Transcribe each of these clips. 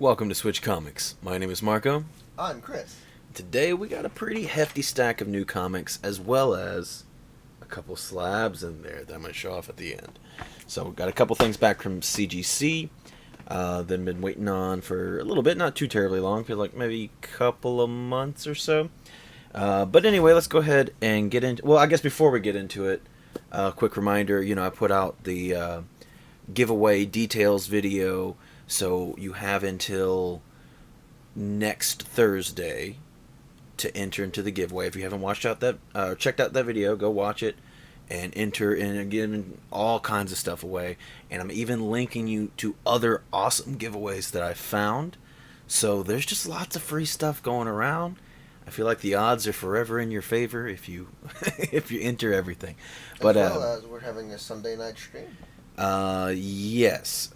Welcome to Switch Comics. My name is Marco. I'm Chris. Today we got a pretty hefty stack of new comics, as well as a couple slabs in there that I'm going to show off at the end. So we've got a couple things back from CGC. Then been waiting on for a little bit, not too terribly long, feel like maybe a couple of months or so. But anyway, let's go ahead and get into... Well, I guess before we get into it, quick reminder, I put out the giveaway details video. So you have until next Thursday to enter into the giveaway. If you haven't checked out that video, go watch it and enter in and giving all kinds of stuff away. And I'm even linking you to other awesome giveaways that I found. So there's just lots of free stuff going around. I feel like the odds are forever in your favor if you if you enter everything. But as well as we're having a Sunday night stream. Yes.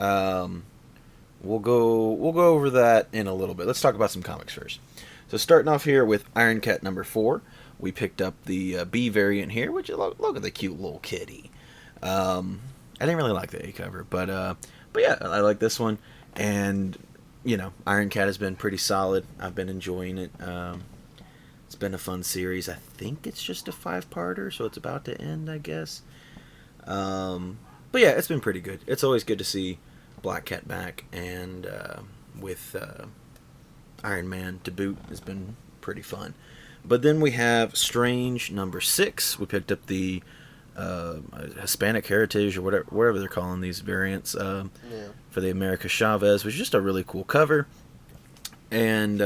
We'll go over that in a little bit. Let's talk about some comics first. So starting off here with Iron Cat number 4, we picked up the B variant here, which look at the cute little kitty. I didn't really like the A cover, but yeah, I like this one. And Iron Cat has been pretty solid. I've been enjoying it. It's been a fun series. I think it's just a 5-parter, so it's about to end, I guess. But yeah, it's been pretty good. It's always good to see Black Cat back, and with Iron Man to boot has been pretty fun. But then we have Strange number 6. We picked up the Hispanic Heritage, or whatever they're calling these variants, for the America Chavez, which is just a really cool cover and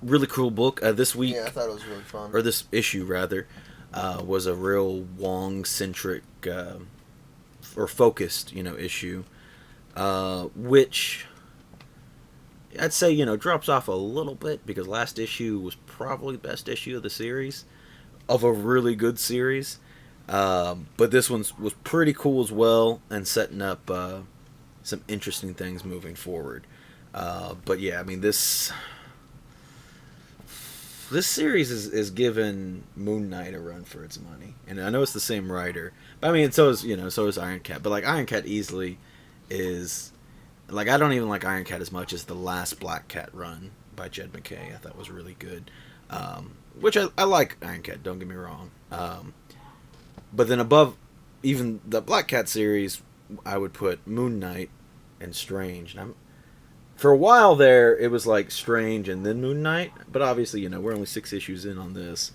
really cool book. This week, yeah, I thought it was really fun. Or this issue rather, was a real Wong centric or focused issue. Which I'd say, drops off a little bit, because last issue was probably the best issue of the series, of a really good series. But this one was pretty cool as well, and setting up some interesting things moving forward. But yeah, I mean, this series is giving Moon Knight a run for its money. And I know it's the same writer, but I mean, so is Iron Cat. But like, Iron Cat easily is, like, I don't even like Iron Cat as much as the last Black Cat run by Jed McKay. I thought was really good. Which I like Iron Cat, don't get me wrong. But then above even the Black Cat series, I would put Moon Knight and Strange. And for a while there, it was like Strange and then Moon Knight. But obviously, we're only 6 issues in on this.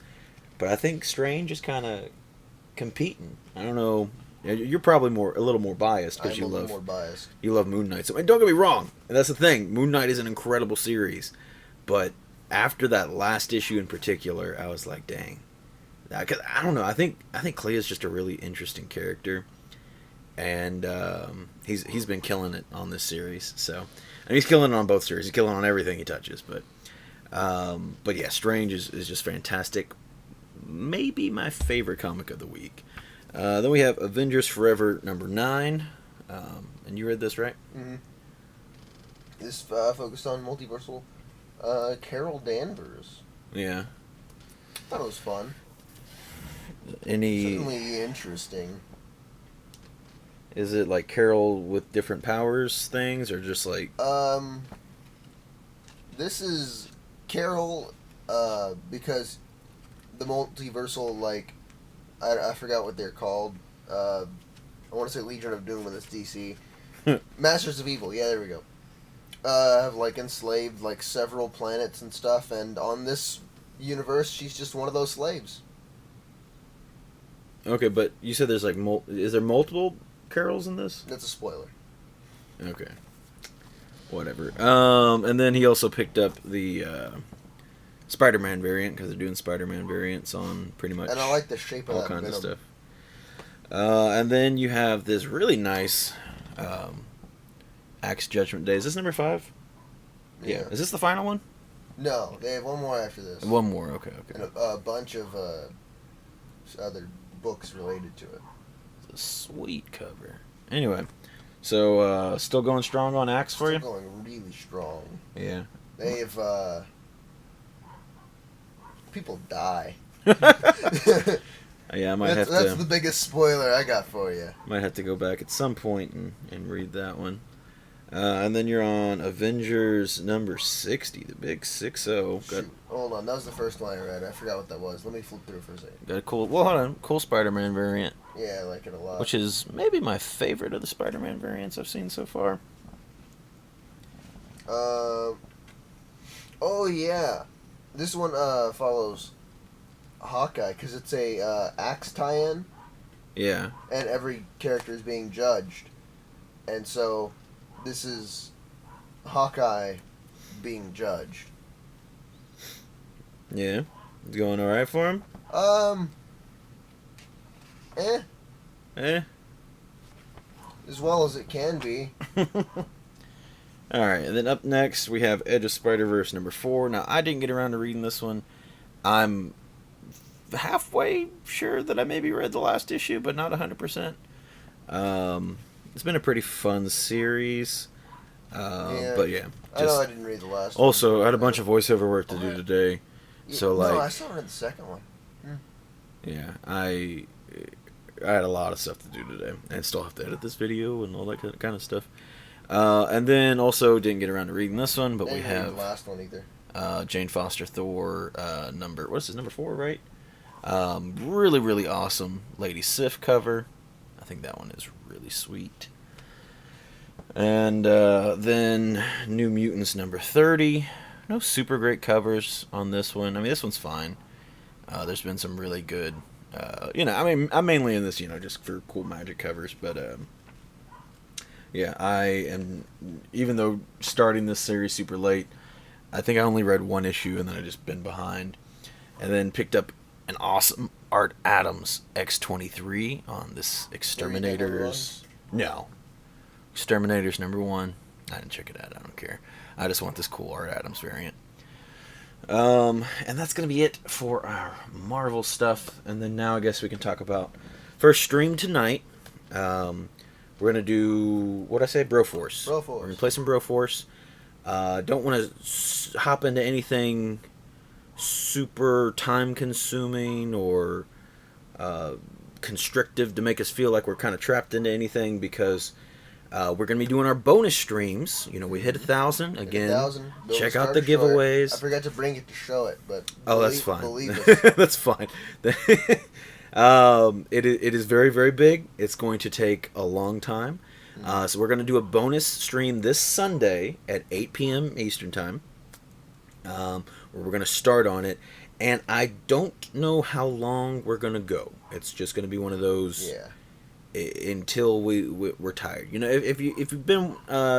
But I think Strange is kind of competing. I don't know. You're probably a little more biased because you love Moon Knight. So, and don't get me wrong, and that's the thing. Moon Knight is an incredible series, but after that last issue in particular, I was like, dang. Cause I don't know. I think Clea's just a really interesting character, and he's been killing it on this series. So, and he's killing it on both series. He's killing it on everything he touches. But yeah, Strange is just fantastic. Maybe my favorite comic of the week. Then we have Avengers Forever number 9. And you read this, right? Mm-hmm. This focused on multiversal Carol Danvers. Yeah. Thought it was fun. Certainly interesting. Is it like Carol with different powers things, or just like... This is Carol, because the multiversal, like... I forgot what they're called. I want to say Legion of Doom, but it's DC. Masters of Evil, yeah, there we go. Have, like, enslaved, like, several planets and stuff, and on this universe, she's just one of those slaves. Okay, but you said there's, like, is there multiple Carols in this? That's a spoiler. Okay. Whatever. And then he also picked up the... Spider-Man variant, because they're doing Spider-Man variants on pretty much and I like the shape of all that kinds Venom. of stuff. And then you have this really nice Axe Judgment Day. Is this number 5? Yeah. Is this the final one? No, they have one more after this. One more, okay. And a bunch of other books related to it. It's a sweet cover. Anyway, so still going strong on Axe for you? Still going really strong. Yeah. They've... people die. Yeah, I might have to... That's the biggest spoiler I got for you. Might have to go back at some point and read that one. And then you're on Avengers number 60, the big 6-0. Shoot. Hold on, that was the first one I read. I forgot what that was. Let me flip through for a second. Got a cool, well, hold on, cool Spider-Man variant. Yeah, I like it a lot. Which is maybe my favorite of the Spider-Man variants I've seen so far. Oh yeah, this one follows Hawkeye because it's a Axe tie-in. Yeah. And every character is being judged, and so this is Hawkeye being judged. Yeah, it's going all right for him. Eh. As well as it can be. All right, and then up next we have Edge of Spider-Verse number 4. Now, I didn't get around to reading this one. I'm halfway sure that I maybe read the last issue, but not 100%. It's been a pretty fun series. But yeah. I know I didn't read the last one. Also, I had a bunch of voiceover work to do today. So, like... No, I still read the second one. Yeah, I had a lot of stuff to do today. And still have to edit this video and all that kind of stuff. And then also didn't get around to reading this one, but we have the last one either. Jane Foster Thor number, what is this, number 4, right? Really, really awesome Lady Sif cover. I think that one is really sweet. And then New Mutants number 30. No super great covers on this one. I mean, this one's fine. There's been some really good, I mean, I'm mainly in this, just for cool magic covers, but yeah, I am, even though starting this series super late, I think I only read one issue and then I just been behind. And then picked up an awesome Art Adams X-23 on this Exterminators. No. Exterminators number 1. I didn't check it out. I don't care. I just want this cool Art Adams variant. And that's going to be it for our Marvel stuff. And then now I guess we can talk about first stream tonight. We're going to do, what'd I say? Broforce. We're going to play some Broforce. Don't want to hop into anything super time consuming or constrictive to make us feel like we're kind of trapped into anything, because we're going to be doing our bonus streams. We hit 1,000 again. 1,000. Check out the giveaways. I forgot to bring it to show it, but that's fine. Believe us. That's fine. It is very, very big. It's going to take a long time. So we're going to do a bonus stream this Sunday at 8 p.m. Eastern Time. Where we're going to start on it. And I don't know how long we're going to go. It's just going to be one of those... Yeah. Until we're tired. If you've been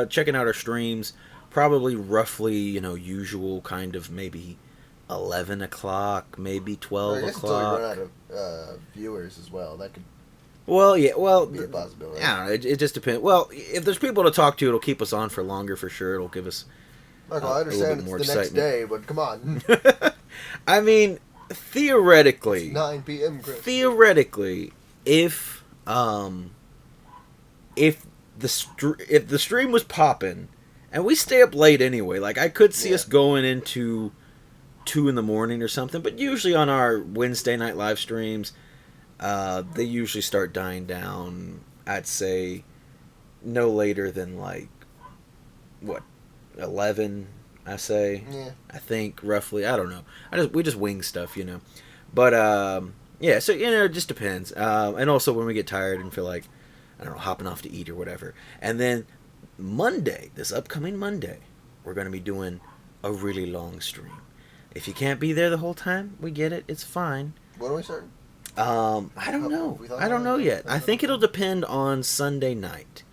checking out our streams, probably roughly, usual kind of maybe 11 o'clock, maybe 12 I guess o'clock. Until we run out of viewers as well. That could be a possibility. I don't know. It just depends. Well, if there's people to talk to, it'll keep us on for longer for sure. It'll give us Michael, I understand it's the next day, but come on. I mean, theoretically... It's 9 p.m., Chris. Theoretically, if the stream was popping, and we stay up late anyway, like I could see us going into 2 in the morning or something, but usually on our Wednesday night live streams, they usually start dying down, I'd say, no later than 11, I say. Yeah. I think, roughly. I don't know. We just wing stuff, But, yeah, so, it just depends. And also when we get tired and feel like, I don't know, hopping off to eat or whatever. And then Monday, this upcoming Monday, we're going to be doing a really long stream. If you can't be there the whole time, we get it. It's fine. When are we starting? I don't know. I don't know yet. I think it'll depend on Sunday night.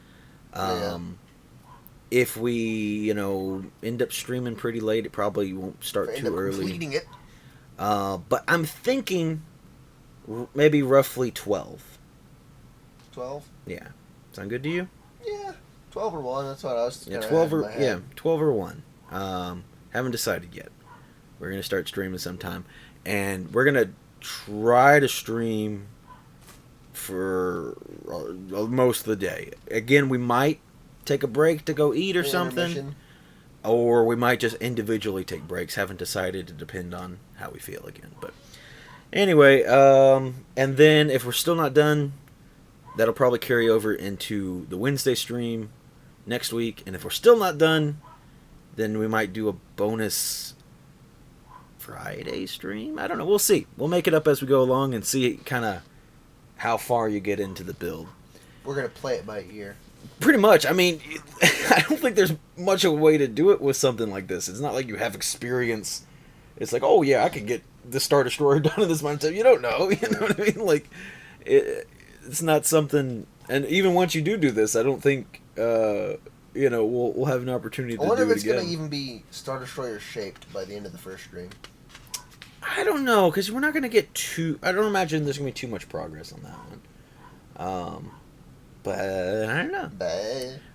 If we, end up streaming pretty late, it probably won't start too early. Completing it. But I'm thinking maybe roughly 12. 12? Yeah. Sound good to you? Yeah. 12 or 1, that's what I was Yeah, 12 or 1. Haven't decided yet. We're going to start streaming sometime. And we're going to try to stream for most of the day. Again, we might take a break to go eat or something. Or we might just individually take breaks. Haven't decided. To depend on how we feel again. But anyway, and then if we're still not done, that'll probably carry over into the Wednesday stream. next week. And if we're still not done, then we might do a bonus Friday stream. I don't know. We'll see. We'll make it up as we go along and see kind of how far you get into the build. We're going to play it by ear. Pretty much. I mean, I don't think there's much of a way to do it with something like this. It's not like you have experience. It's like, oh yeah, I can get the Star Destroyer done in this amount of time. You don't know. You know what I mean? Like, it's not something. And even once you do this, I don't think we'll have an opportunity to do it again. I wonder if it's going to even be Star Destroyer shaped by the end of the first stream. I don't know, because we're not going to get too... I don't imagine there's going to be too much progress on that one. But I don't know.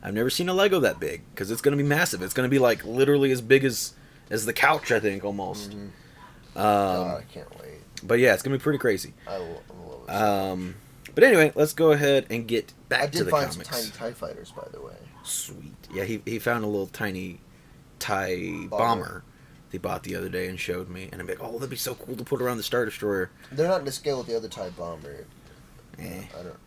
I've never seen a Lego that big, because it's going to be massive. It's going to be like literally as big as the couch, I think, almost. Mm-hmm. God, I can't wait. But yeah, it's going to be pretty crazy. I love it. But anyway, let's go ahead and get back to the comics. I did find some tiny TIE fighters, by the way. Sweet. Yeah, he found a little tiny TIE bomber they bought the other day and showed me. And I'm like, oh, that'd be so cool to put around the Star Destroyer. They're not to scale with the other TIE bomber. I don't...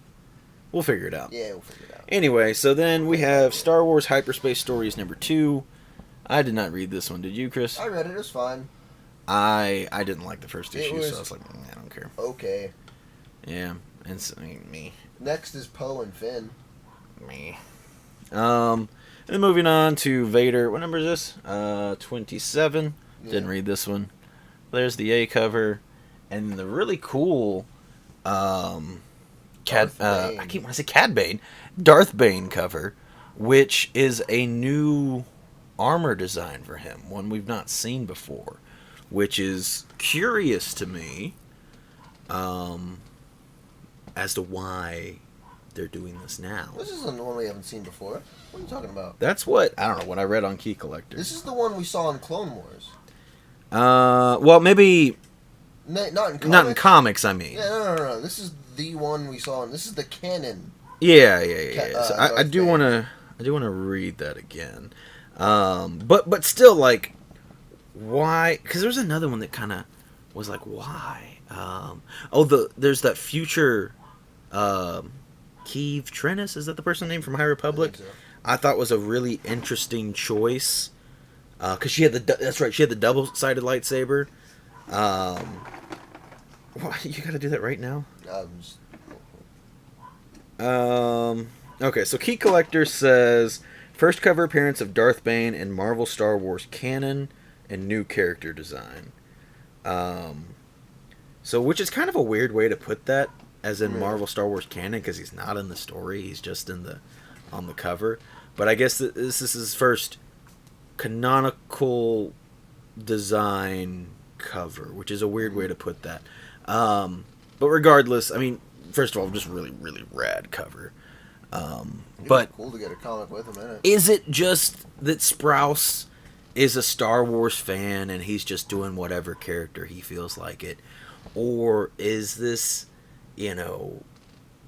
We'll figure it out. Yeah, we'll figure it out. Anyway, so then we have Star Wars Hyperspace Stories number 2. I did not read this one. Did you, Chris? I read it. It was fine. I didn't like the first issue, so I was like, I don't care. Okay. Yeah, and so, me. Next is Poe and Finn. Me. And then moving on to Vader. What number is this? 27. Yeah. Didn't read this one. There's the A cover, and the really cool I keep want to say Cad Bane, Darth Bane cover, which is a new armor design for him, one we've not seen before, which is curious to me, as to why they're doing this now. This isn't the one we haven't seen before. What are you talking about? That's what I don't know. What I read on Key Collector. This is the one we saw in Clone Wars. Well, maybe not in comics. Not in comics. I mean, yeah, no. This is the one we saw, and this is the canon. Yeah. So I do want to read that again, but still, like, why? Because there's another one that kind of was like, why? There's that future. Keeve Trennis, is that the person name from High Republic? I thought was a really interesting choice, because she had the double-sided lightsaber. What, you gotta do that right now? Okay, so Key Collector says first cover appearance of Darth Bane in Marvel Star Wars canon and new character design. So which is kind of a weird way to put that, as in Marvel Star Wars canon, because he's not in the story, he's just on the cover. But I guess this is his first canonical design cover, which is a weird way to put that. But regardless, I mean, first of all, just really, really rad cover. But cool to get a comic with him in it. Is it just that Sprouse is a Star Wars fan and he's just doing whatever character he feels like it? Or is this,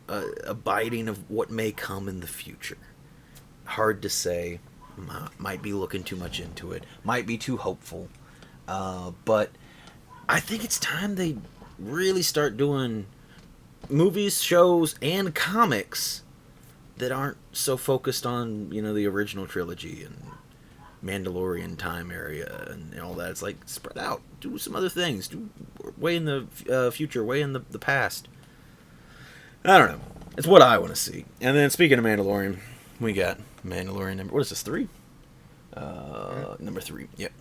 a biting of what may come in the future? Hard to say. Might be looking too much into it. Might be too hopeful. But I think it's time they really start doing movies, shows, and comics that aren't so focused on, the original trilogy and Mandalorian time area and all that. It's like, spread out. Do some other things. Do way in the future, way in the past. I don't know. It's what I want to see. And then, speaking of Mandalorian, we got Mandalorian number... What is this, 3? Number 3, yep.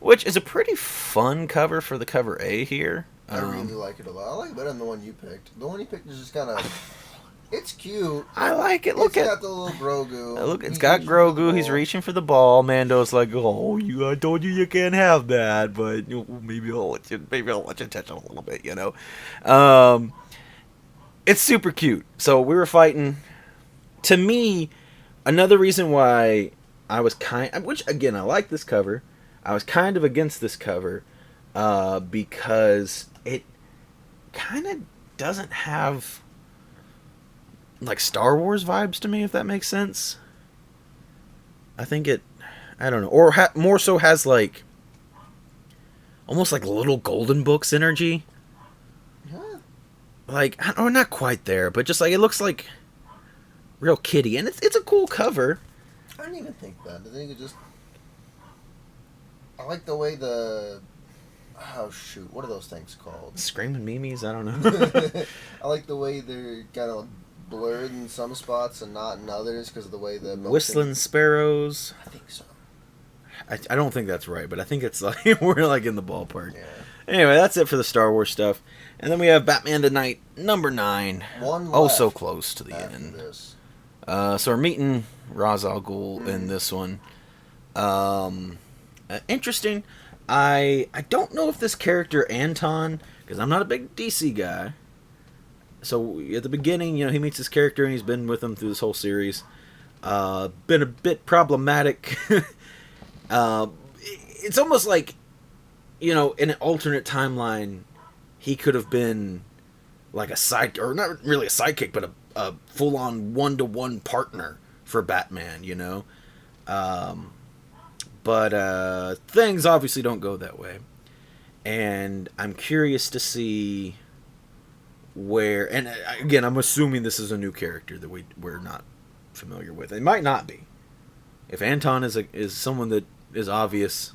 Which is a pretty fun cover for the cover A here. I really like it a lot. I like it better than the one you picked. The one you picked is just kind of... It's cute. I like it. It's got the little Grogu. Look, it's got Grogu. He's reaching for the ball. Mando's like, "Oh, I told you can't have that, but maybe I'll let you touch it a little bit, It's super cute. So we were fighting. To me, another reason why I was which again I like this cover. I was kind of against this cover, because it kind of doesn't have like Star Wars vibes to me, if that makes sense. I think I don't know, or more so has like almost like little Golden Books energy. Yeah. Like, not quite there, but just like it looks like real kiddie, and it's a cool cover. I didn't even think that. I think it just... I like the way the... Oh, shoot. What are those things called? Screaming Mimes? I don't know. I like the way they're kind of blurred in some spots and not in others because of the way the... Whistling Sparrows? I think so. I don't think that's right, but I think it's like... we're like in the ballpark. Yeah. Anyway, that's it for the Star Wars stuff. And then we have Batman Tonight, number 9. One Oh, left so close to the end. This. So we're meeting Ra's al Ghul in this one. Interesting. I don't know if this character Anton, because I'm not a big DC guy. So at the beginning, he meets this character and he's been with him through this whole series. Been a bit problematic. It's almost like, in an alternate timeline, he could have been like a side, or not really a sidekick, but a full-on one-to-one partner for Batman, But things obviously don't go that way. And I'm curious to see where, and again, I'm assuming this is a new character that we're not familiar with. It might not be. If Anton is someone that is obvious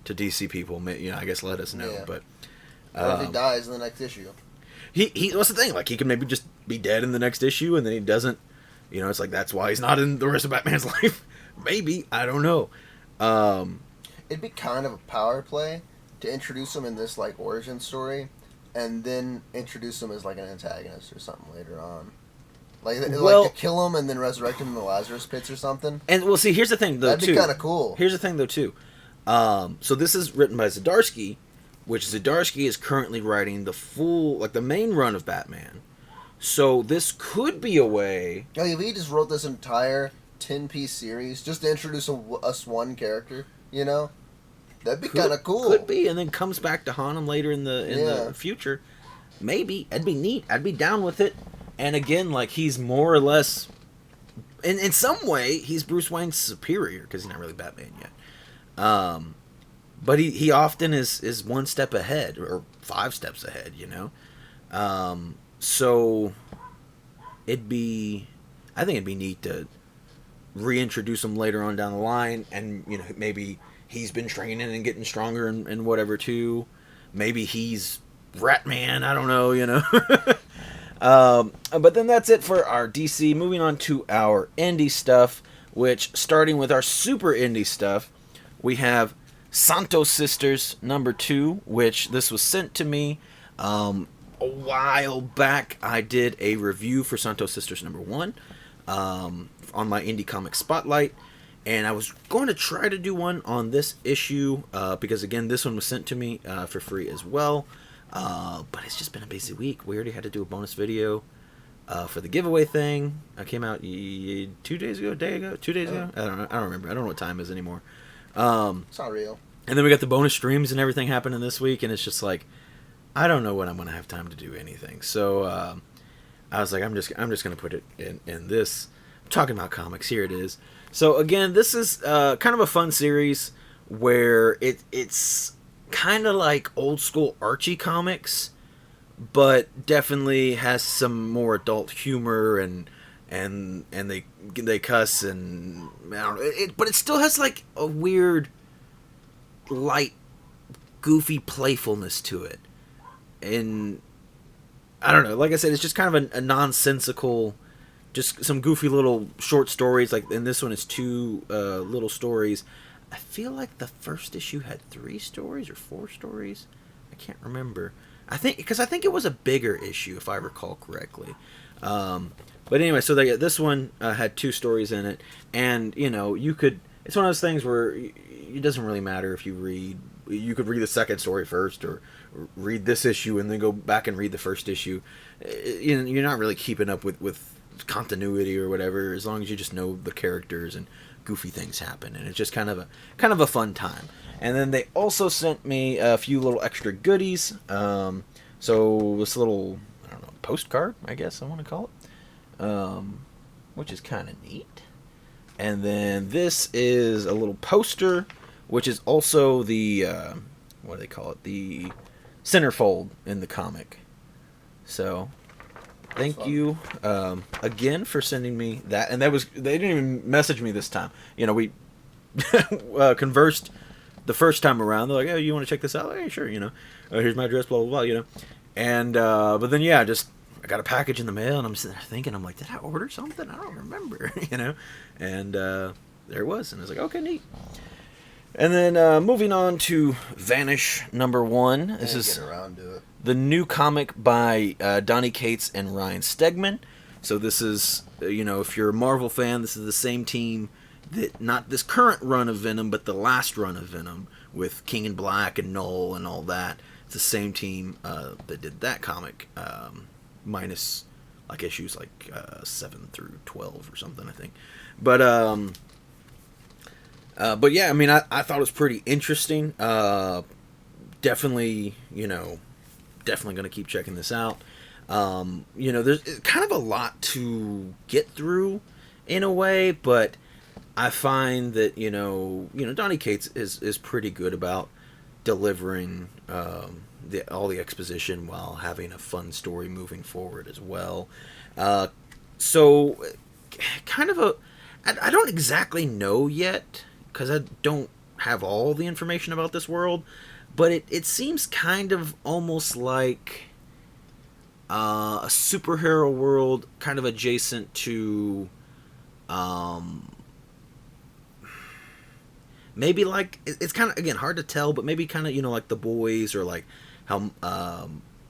to DC people, I guess let us know. Yeah. But Or if he dies in the next issue. He what's the thing? Like, he can maybe just be dead in the next issue, and then he doesn't. It's like that's why he's not in the rest of Batman's life. Maybe, I don't know. It'd be kind of a power play to introduce him in this like origin story, and then introduce him as like an antagonist or something later on. Like to kill him and then resurrect him in the Lazarus pits or something. And see, here's the thing though. That'd be kind of cool. Here's the thing though too. So this is written by Zdarsky, which Zdarsky is currently writing the full, like the main run of Batman. So this could be a way. Oh, if he just wrote this entire 10-piece series just to introduce us one character, that'd be kind of cool. Could be, and then comes back to haunt him later in the future. Maybe. That'd be neat. I'd be down with it. And again, like, he's more or less, in some way, he's Bruce Wayne's superior, because he's not really Batman yet. But he often is one step ahead, or 5 steps ahead, So I think it'd be neat to reintroduce him later on down the line, and maybe he's been training and getting stronger and whatever too. Maybe he's Ratman, I don't know, But then that's it for our DC. Moving on to our indie stuff, which, starting with our super indie stuff, we have Santos Sisters number 2, which this was sent to me a while back. I did a review for Santos Sisters number 1 on my Indie Comics Spotlight, and I was going to try to do one on this issue because, again, this one was sent to me for free as well. But it's just been a busy week. We already had to do a bonus video for the giveaway thing. I came out 2 days ago, 2 days ago. I don't know. I don't remember. I don't know what time it is anymore. It's not real. And then we got the bonus streams and everything happening this week, and it's just like, I don't know when I'm gonna have time to do anything. So I was like, I'm just gonna put it in this. I'm talking about comics. Here it is. So again, this is kind of a fun series where it's kind of like old school Archie comics, but definitely has some more adult humor and they cuss and I don't know, but it still has like a weird, light, goofy playfulness to it. And I don't know, like I said, it's just kind of a nonsensical, just some goofy little short stories. Like, and this one is 2 little stories. I feel like the first issue had 3 stories or 4 stories. I can't remember. I think it was a bigger issue, if I recall correctly. But anyway, so this one had 2 stories in it, and you could. It's one of those things where it doesn't really matter if you read. You could read the second story first, or read this issue and then go back and read the first issue. You're not really keeping up with continuity or whatever, as long as you just know the characters and goofy things happen, and it's just kind of a fun time. And then they also sent me a few little extra goodies. So this little, I don't know, postcard, I guess I want to call it, which is kind of neat. And then this is a little poster, which is also the what do they call it? The centerfold in the comic. So Thank you again for sending me that. And they didn't even message me this time. You know, we conversed the first time around. They're like, "Oh, you want to check this out?" Hey, sure. You know, here's my address. Blah blah blah. You know, and but then I got a package in the mail, and I'm sitting there thinking, I'm like, did I order something? I don't remember. You know, and there it was, and I was like, okay, neat. And then moving on to Vanish #1. This is around to it. The new comic by Donny Cates and Ryan Stegman. So this is, if you're a Marvel fan, this is the same team that, not this current run of Venom, but the last run of Venom with King in Black and Null and all that. It's the same team that did that comic, minus like issues like 7 through 12 or something, I think. But yeah, I mean, I thought it was pretty interesting. Definitely, definitely going to keep checking this out. There's kind of a lot to get through in a way, but I find that, Donny Cates is pretty good about delivering all the exposition while having a fun story moving forward as well. So, kind of I don't exactly know yet, because I don't have all the information about this world, but it seems kind of almost like a superhero world, kind of adjacent to maybe like, it's kind of, again, hard to tell, but maybe kind of, like The Boys, or like how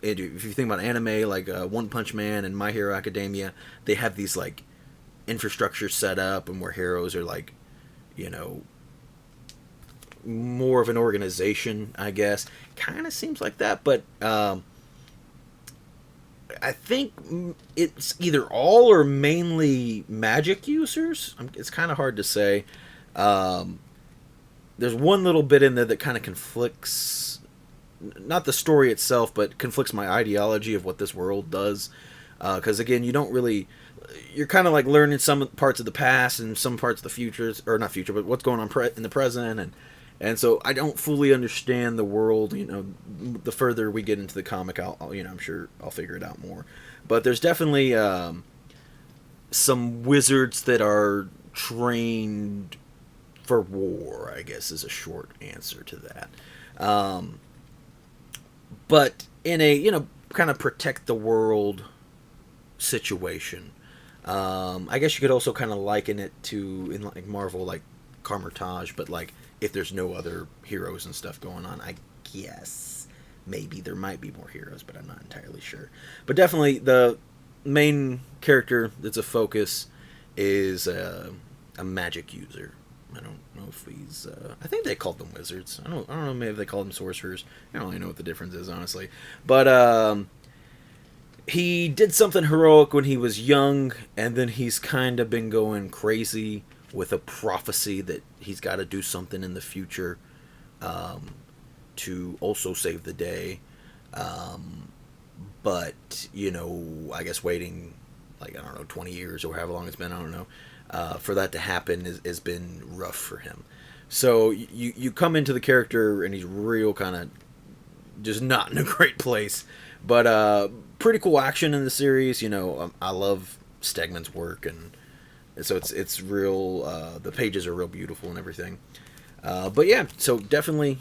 if you think about anime, like One Punch Man and My Hero Academia, they have these like infrastructure set up, and where heroes are like, more of an organization, I guess. Kind of seems like that, but I think it's either all or mainly magic users. It's kind of hard to say. There's one little bit in there that kind of conflicts, not the story itself, but conflicts my ideology of what this world does. Because again, you're kind of like learning some parts of the past and some parts of the future, or not future, but what's going on in the present, and so I don't fully understand the world. The further we get into the comic, I'm sure I'll figure it out more. But there's definitely some wizards that are trained for war, I guess, is a short answer to that. But in a, kind of protect the world situation. I guess you could also kind of liken it to, in like Marvel, like Carmitage, but like if there's no other heroes and stuff going on, I guess maybe there might be more heroes, but I'm not entirely sure. But definitely the main character that's a focus is a magic user. I don't know if he's I think they called them wizards. I don't know, maybe they called them sorcerers. I don't really know what the difference is, honestly. But he did something heroic when he was young, and then he's kind of been going crazy with a prophecy that he's got to do something in the future to also save the day. But, I guess waiting, like, 20 years or however long it's been, I don't know, for that to happen has been rough for him. So you come into the character, and he's real kind of just not in a great place. But pretty cool action in the series. I love Stegman's work, and so it's real. The pages are real beautiful and everything. But yeah, so definitely,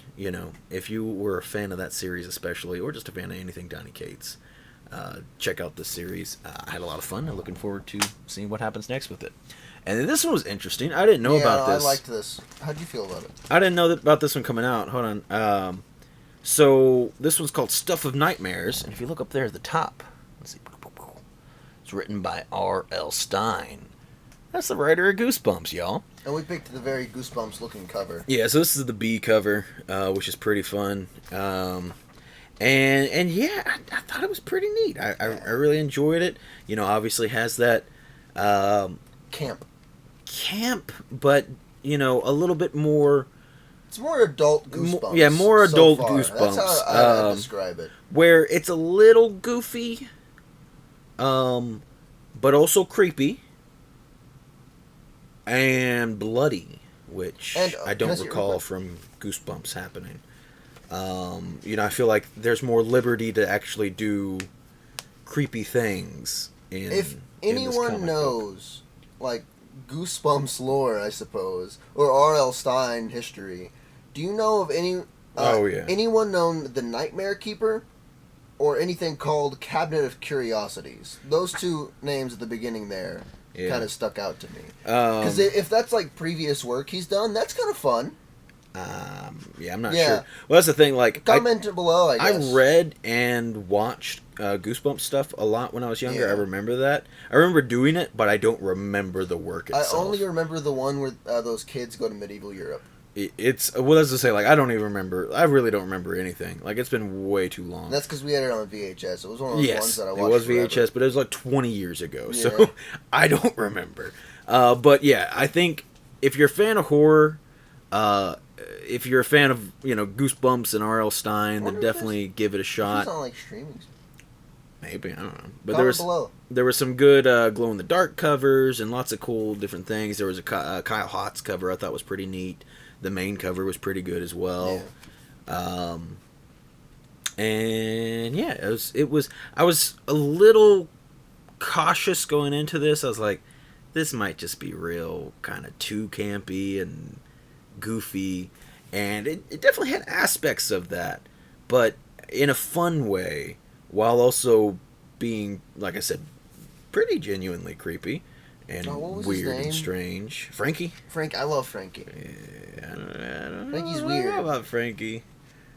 if you were a fan of that series especially, or just a fan of anything Donny Cates, check out this series. I had a lot of fun. I'm looking forward to seeing what happens next with it. And then this one was interesting. I didn't know about this. I liked this. How'd you feel about it? I didn't know about this one coming out. Hold on. So this one's called Stuff of Nightmares, and if you look up there at the top, let's see, it's written by R.L. Stine. That's the writer of Goosebumps, y'all. And we picked the very Goosebumps looking cover. Yeah, so this is the B cover, which is pretty fun. And yeah, I thought it was pretty neat. I really enjoyed it. Obviously has that camp, but a little bit more. It's more adult Goosebumps. Yeah, more adult Goosebumps. That's how I describe it. Where it's a little goofy, but also creepy and bloody, which I don't recall from Goosebumps happening. I feel like there's more liberty to actually do creepy things If in this comic anyone book. knows, like, Goosebumps lore, I suppose, or R.L. Stine history, do you know of anyone known the Nightmare Keeper, or anything called Cabinet of Curiosities? Those two names at the beginning there kind of stuck out to me. Because if that's like previous work he's done, that's kind of fun. I'm not sure. Well, that's the thing. Like, comment below. I guess I read and watched Goosebumps stuff a lot when I was younger. Yeah. I remember that. I remember doing it, but I don't remember the work itself. I only remember the one where those kids go to medieval Europe. It's well, as I say, like, I don't even remember. I really don't remember anything. Like, it's been way too long. That's because we had it on VHS. It was one of those ones that I watched. It was forever. VHS, but it was like 20 years ago, so I don't remember. But yeah, I think if you're a fan of horror, if you're a fan of Goosebumps and R.L. Stine, then definitely give it a shot. It's on like streaming. Maybe, I don't know. But there was some good glow in the dark covers and lots of cool different things. There was a Kyle Hotz cover I thought was pretty neat. The main cover was pretty good as well. Yeah. And yeah, it was. I was a little cautious going into this. I was like, this might just be real kind of too campy and goofy, and it definitely had aspects of that, but in a fun way, while also being, like I said, pretty genuinely creepy and weird and strange. Frankie? I love Frankie. Yeah, I don't Frankie's know weird. About Frankie.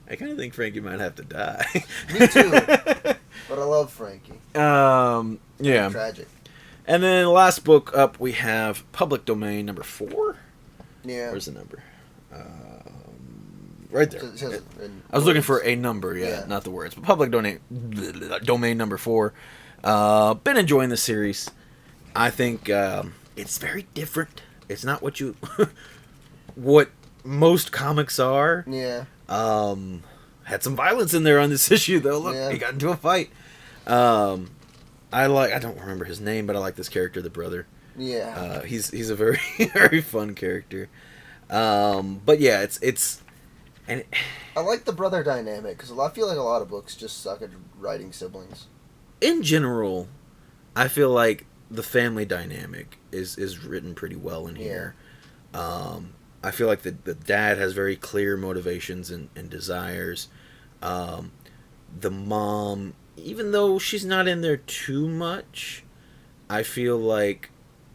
I kind of think Frankie might have to die. Me too. But I love Frankie. Yeah. Tragic. And then the last book up, we have Public Domain number 4. Yeah. Where's the number? Right there. I was looking for a number, not the words. But Public Domain number 4. Been enjoying the series. I think it's very different. It's not what what most comics are. Yeah. Had some violence in there on this issue, though. Look, he got into a fight. I don't remember his name, but I like this character, the brother. Yeah. He's a very very fun character. But yeah, it's I like the brother dynamic because I feel like a lot of books just suck at writing siblings. In general, I feel like the family dynamic is written pretty well in here. I feel like the dad has very clear motivations and desires. The mom, even though she's not in there too much, I feel like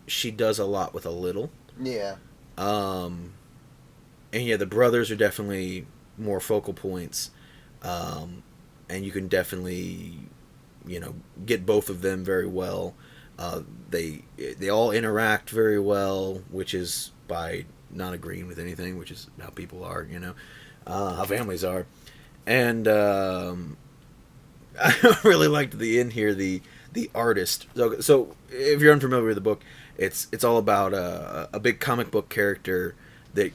she does a lot with a little. Yeah. And yeah, the brothers are definitely more focal points. And you can definitely, get both of them very well. They all interact very well, which is by not agreeing with anything, which is how people are, how families are. And I really liked the artist. So if you're unfamiliar with the book, it's all about a big comic book character that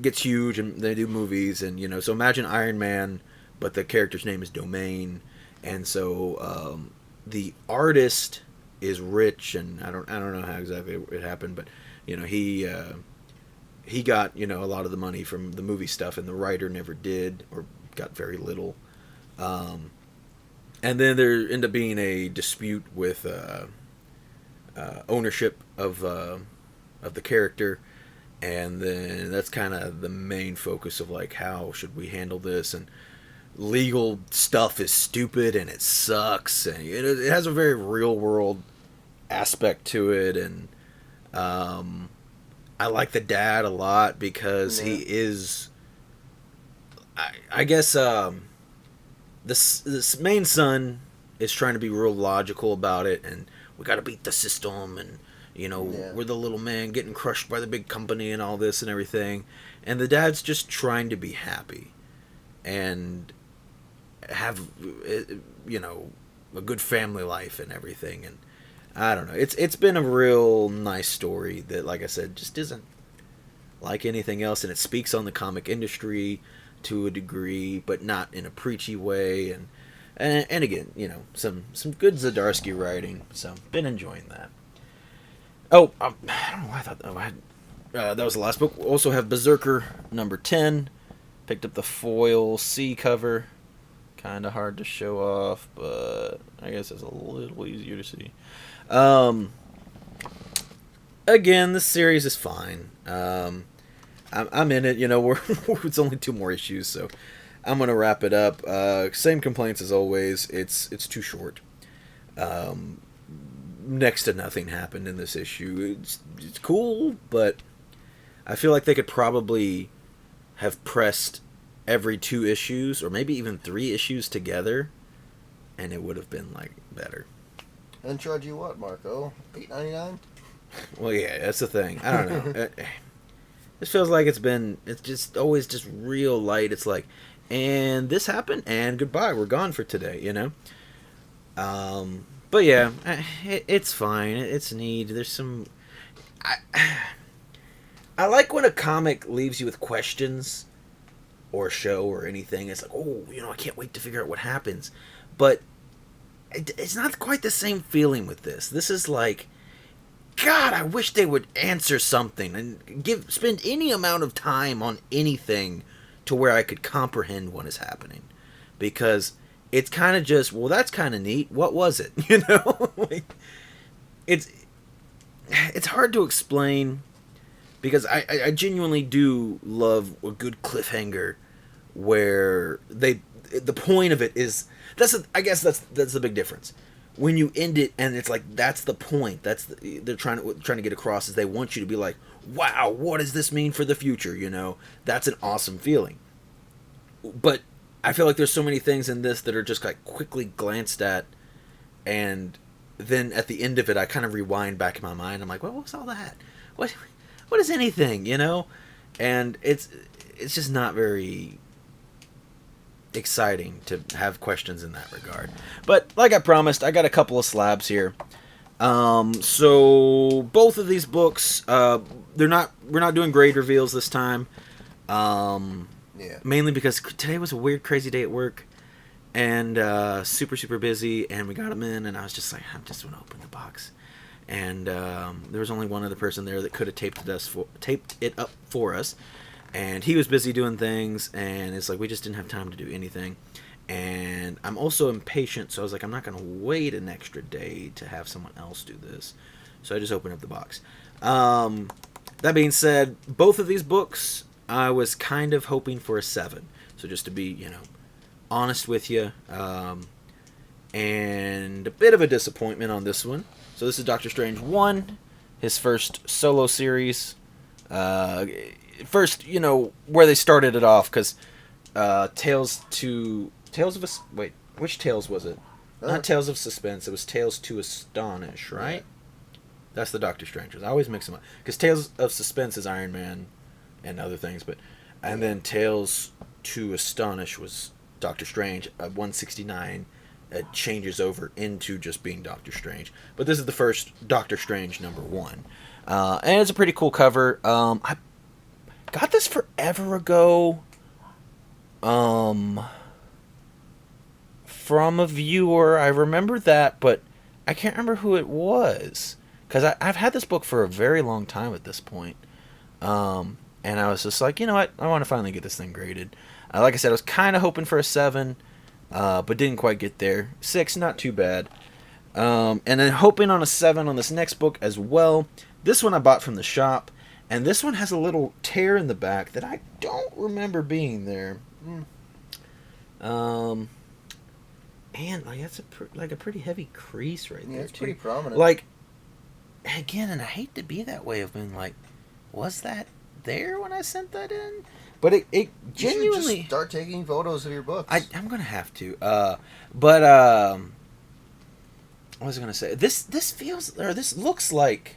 gets huge, and they do movies, and so imagine Iron Man, but the character's name is Domain, and so the artist is rich, and I don't know how exactly it happened, but he got a lot of the money from the movie stuff, and the writer never did, or got very little. And then there ended up being a dispute with ownership of the character, and then that's kind of the main focus of like, how should we handle this, and legal stuff is stupid and it sucks, and it has a very real world aspect to it, and I like the dad a lot because he is, I guess this main son is trying to be real logical about it, and we got to beat the system, and we're the little man getting crushed by the big company and all this and everything, and the dad's just trying to be happy and have a good family life and everything. And I don't know, it's been a real nice story that, like I said, just isn't like anything else, and it speaks on the comic industry to a degree, but not in a preachy way, and again, some good Zdarsky writing, so been enjoying that. Oh, I don't know why I thought that was the last book. We also have BRZRKR number 10. Picked up the foil C cover. kind of hard to show off, but I guess it's a little easier to see. Again, this series is fine. I'm in it. You know, it's only 2 more issues, so I'm gonna wrap it up. Same complaints as always. It's too short. Next to nothing happened in this issue. It's cool, but I feel like they could probably have pressed every 2 issues, or maybe even 3 issues together, and it would have been like better. And charge you what, Marco? $8.99? Well, yeah, that's the thing. I don't know. This feels like it's just always just real light. It's like, and this happened, and goodbye, we're gone for today, you know? But yeah, it's fine. It's neat. There's some... I like when a comic leaves you with questions, or a show, or anything. It's like, oh, you know, I can't wait to figure out what happens. But it's not quite the same feeling with this. This is like, God, I wish they would answer something and spend any amount of time on anything to where I could comprehend what is happening. Because it's kind of just, well, that's kind of neat. What was it? You know? Like, it's hard to explain, because I genuinely do love a good cliffhanger where the point of it is, I guess that's the big difference. When you end it and it's like, that's the point. They're trying to get across, is they want you to be like, wow, what does this mean for the future? You know, that's an awesome feeling. But I feel like there's so many things in this that are just like quickly glanced at, and then at the end of it, I kind of rewind back in my mind. I'm like, what was all that? What is anything? You know, and it's just not very exciting to have questions in that regard. But like I promised, I got a couple of slabs here. So both of these books, we're not doing grade reveals this time. Yeah. Mainly because today was a weird, crazy day at work, and super, super busy, and we got them in, and I was just like, I'm just going to open the box. And there was only one other person there that could have taped it up for us, and he was busy doing things, and it's like, we just didn't have time to do anything. And I'm also impatient, so I was like, I'm not going to wait an extra day to have someone else do this. So I just opened up the box. That being said, both of these books, I was kind of hoping for a 7. So just to be, you know, honest with you. And a bit of a disappointment on this one. So this is Doctor Strange 1, his first solo series. First, you know, where they started it off, because which Tales was it? Not Tales of Suspense, it was Tales to Astonish, right? Yeah. That's the Doctor Strange. I always mix them up, because Tales of Suspense is Iron Man and other things, and then Tales to Astonish was Doctor Strange. 169 changes over into just being Doctor Strange. But this is the first Doctor Strange number 1. And it's a pretty cool cover. I got this forever ago from a viewer. I remember that, but I can't remember who it was, because I've had this book for a very long time at this point. And I was just like, you know what, I want to finally get this thing graded. Like I said, I was kind of hoping for a 7, but didn't quite get there. 6, not too bad. And then hoping on a 7 on this next book as well. This one I bought from the shop, and this one has a little tear in the back that I don't remember being there. And like, that's a pretty heavy crease right there. Yeah, it's pretty prominent. Like, again, and I hate to be that way of being like, was that there when I sent that in? But it genuinely, you should just start taking photos of your books. I'm gonna have to. What was I gonna say? This feels, or this looks like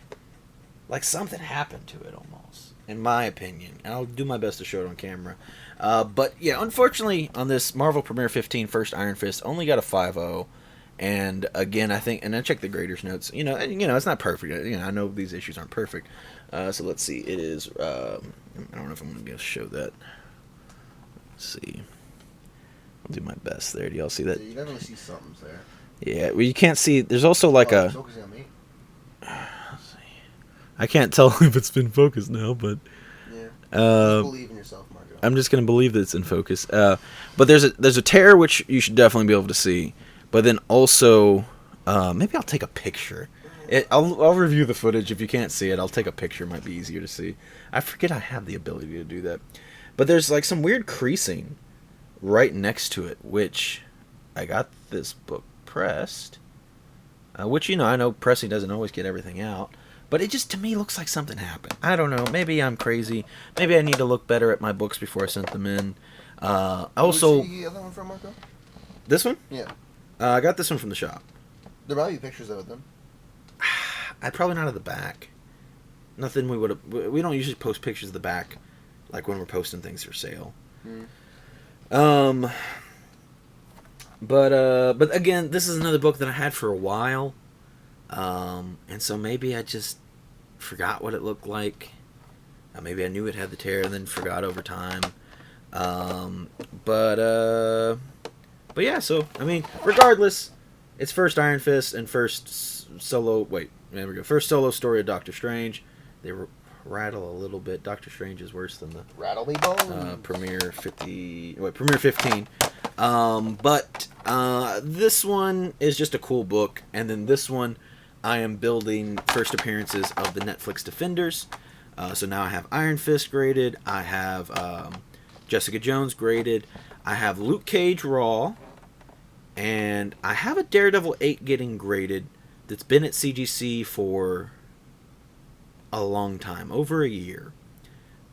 something happened to it almost, in my opinion. And I'll do my best to show it on camera. But yeah, unfortunately, on this Marvel Premiere 15 First Iron Fist, only got a 5.0. And again, I think, and I checked the graders notes. You know, it's not perfect. You know, I know these issues aren't perfect. So let's see. It is. I don't know if I'm gonna be able to show that. Let's see. I'll do my best there. Do y'all see that? You definitely see something's there. Yeah. Well, you can't see. There's also like a. Focusing on me. Let's see. I can't tell if it's been focused now, but. Yeah. Just believe in yourself, Marco. I'm just gonna believe that it's in focus. But there's a tear which you should definitely be able to see. But then also, maybe I'll take a picture. I'll review the footage. If you can't see it, I'll take a picture. It might be easier to see. I forget I have the ability to do that. But there's like some weird creasing right next to it, which I got this book pressed. Which, I know pressing doesn't always get everything out. But it just, to me, looks like something happened. I don't know. Maybe I'm crazy. Maybe I need to look better at my books before I sent them in. Also, Where'd you get that one from, Marco? This one? Yeah. I got this one from the shop. There might be pictures of it then. I probably not of the back. Nothing we don't usually post pictures of the back, like when we're posting things for sale. But again, this is another book that I had for a while. And so maybe I just forgot what it looked like. Maybe I knew it had the tear and then forgot over time. But yeah, so, I mean, regardless, it's first Iron Fist and first solo, there we go. First solo story of Doctor Strange. They rattle a little bit. Doctor Strange is worse than the Rattle Me Bones. Premiere 15. But this one is just a cool book. And then this one, I am building first appearances of the Netflix Defenders. So now I have Iron Fist graded. I have Jessica Jones graded. I have Luke Cage Raw. And I have a Daredevil 8 getting graded that's been at CGC for a long time, over a year.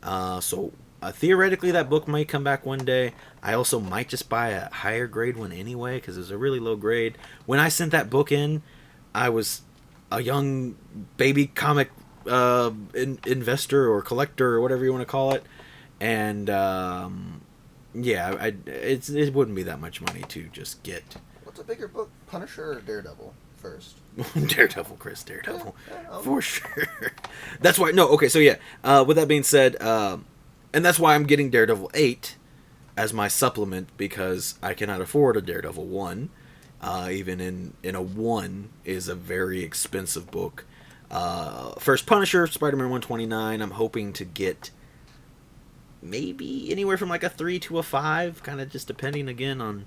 So theoretically that book might come back one day. I also might just buy a higher grade one anyway, because it's a really low grade. When I sent that book in, I was a young baby comic investor or collector or whatever you want to call it. And it wouldn't be that much money to just get. What's a bigger book, Punisher or Daredevil first? Daredevil, Chris, Daredevil. For sure. That's why, no, okay, so yeah, with that being said, and that's why I'm getting Daredevil 8 as my supplement, because I cannot afford a Daredevil 1. Even in a 1 is a very expensive book. First Punisher, Spider-Man 129, I'm hoping to get maybe anywhere from like a 3 to a 5, kind of just depending again on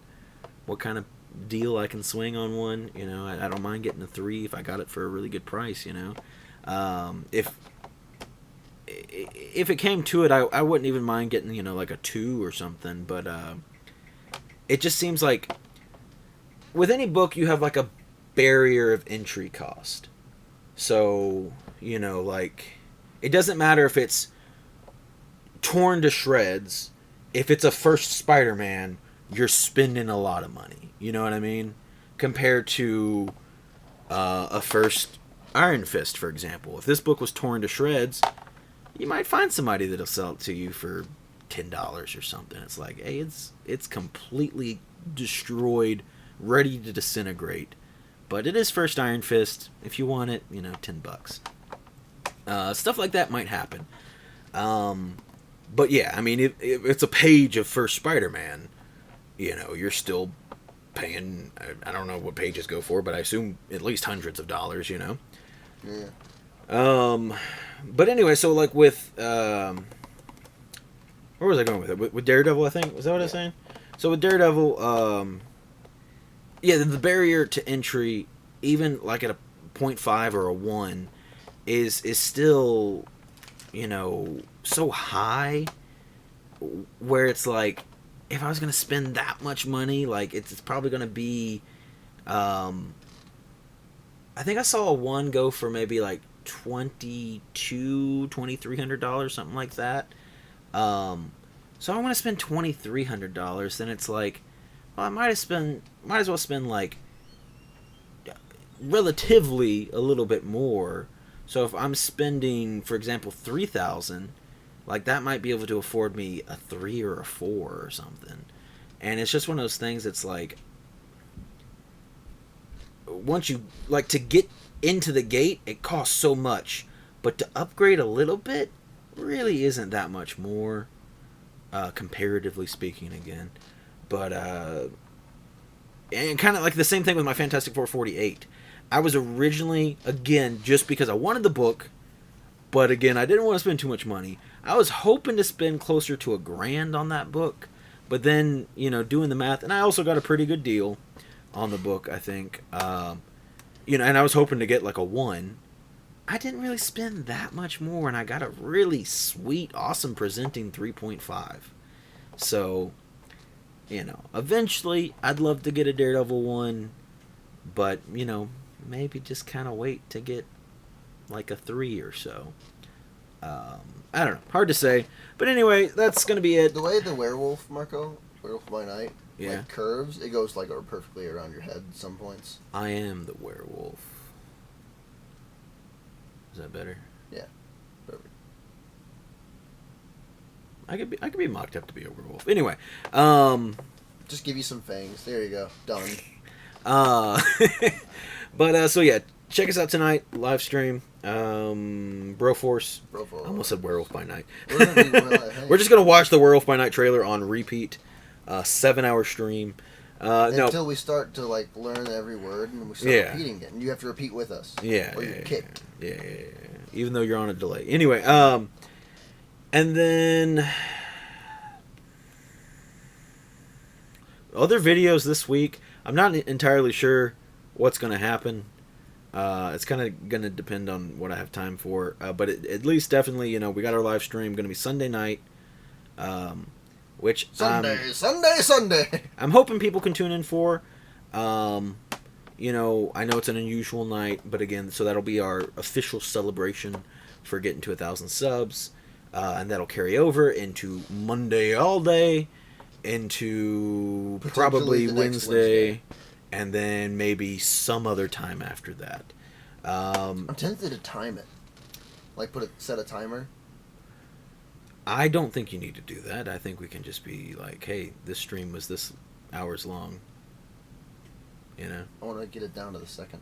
what kind of deal I can swing on one. I don't mind getting a 3 if I got it for a really good price. If it came to it, I wouldn't even mind getting like a 2 or something. But it just seems like with any book you have like a barrier of entry cost. So like it doesn't matter if it's torn to shreds. If it's a first Spider-Man, you're spending a lot of money. You know what I mean? Compared to a first Iron Fist, for example. If this book was torn to shreds, you might find somebody that'll sell it to you for $10 or something. It's like, hey, it's completely destroyed, ready to disintegrate. But it is first Iron Fist. If you want it, $10. Stuff like that might happen. But yeah, I mean, if it's a page of first Spider-Man, you're still paying, I don't know what pages go for, but I assume at least hundreds of dollars, Yeah. But anyway, so like with, where was I going with it? With Daredevil, I think? Was that what I was saying? So with Daredevil, the barrier to entry, even like at a 0.5 or a 1, is still, so high, where it's like, if I was going to spend that much money, like, it's probably going to be, I think I saw a 1 go for maybe, like, $2,300, something like that. So I want to spend $2,300, then it's like, well, I might as well spend, like, relatively a little bit more. So if I'm spending, for example, $3,000, like, that might be able to afford me a 3 or a 4 or something. And it's just one of those things that's like, once you, like, to get into the gate, it costs so much. But to upgrade a little bit really isn't that much more, comparatively speaking again. But, and kind of like the same thing with my Fantastic Four 48. I was originally, again, just because I wanted the book, But again, I didn't want to spend too much money. I was hoping to spend closer to $1,000 on that book. But then, doing the math, and I also got a pretty good deal on the book, I think. And I was hoping to get like a 1. I didn't really spend that much more, and I got a really sweet, awesome presenting 3.5. So, eventually I'd love to get a Daredevil 1, but, maybe just kind of wait to get like a 3 or so. I don't know. Hard to say. But anyway, that's going to be it. The way the werewolf, Werewolf by Night, yeah, curves, it goes like perfectly around your head at some points. I am the werewolf. Is that better? Yeah. Perfect. I could be mocked up to be a werewolf. Anyway, just give you some fangs. There you go. Done. But so yeah, check us out tonight, live stream. Broforce. I almost said Werewolf by Night. We're just gonna watch the Werewolf by Night trailer on repeat. 7-hour stream. Until we start to learn every word and we start repeating it, and you have to repeat with us. Yeah. Or you're kicked. Yeah. Even though you're on a delay. Anyway, and then other videos this week. I'm not entirely sure what's gonna happen. It's kind of going to depend on what I have time for. But at least definitely, we got our live stream going to be Sunday night. Which Sunday. I'm hoping people can tune in for. I know it's an unusual night, but again, so that'll be our official celebration for getting to 1,000 subs. And that'll carry over into Monday all day, into probably Wednesday. And then maybe some other time after that. I'm tempted to time it. Set a timer. I don't think you need to do that. I think we can just be like, hey, this stream was this hours long. I want to get it down to the second.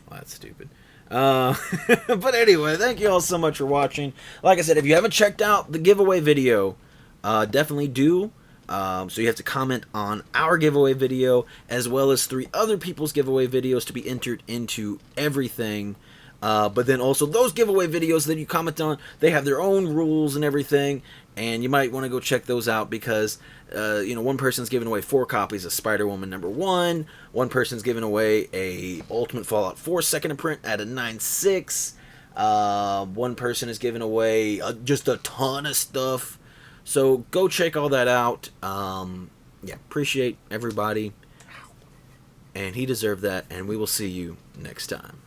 Well, that's stupid. But anyway, thank you all so much for watching. Like I said, if you haven't checked out the giveaway video, definitely do. So you have to comment on our giveaway video as well as 3 other people's giveaway videos to be entered into everything. But then also those giveaway videos that you comment on, they have their own rules and everything. And you might want to go check those out because, one person's giving away 4 copies of Spider-Woman number 1. One person's giving away a Ultimate Fallout 4 second print at a 9.6. One person is giving away just a ton of stuff. So go check all that out. Appreciate everybody. And he deserved that. And we will see you next time.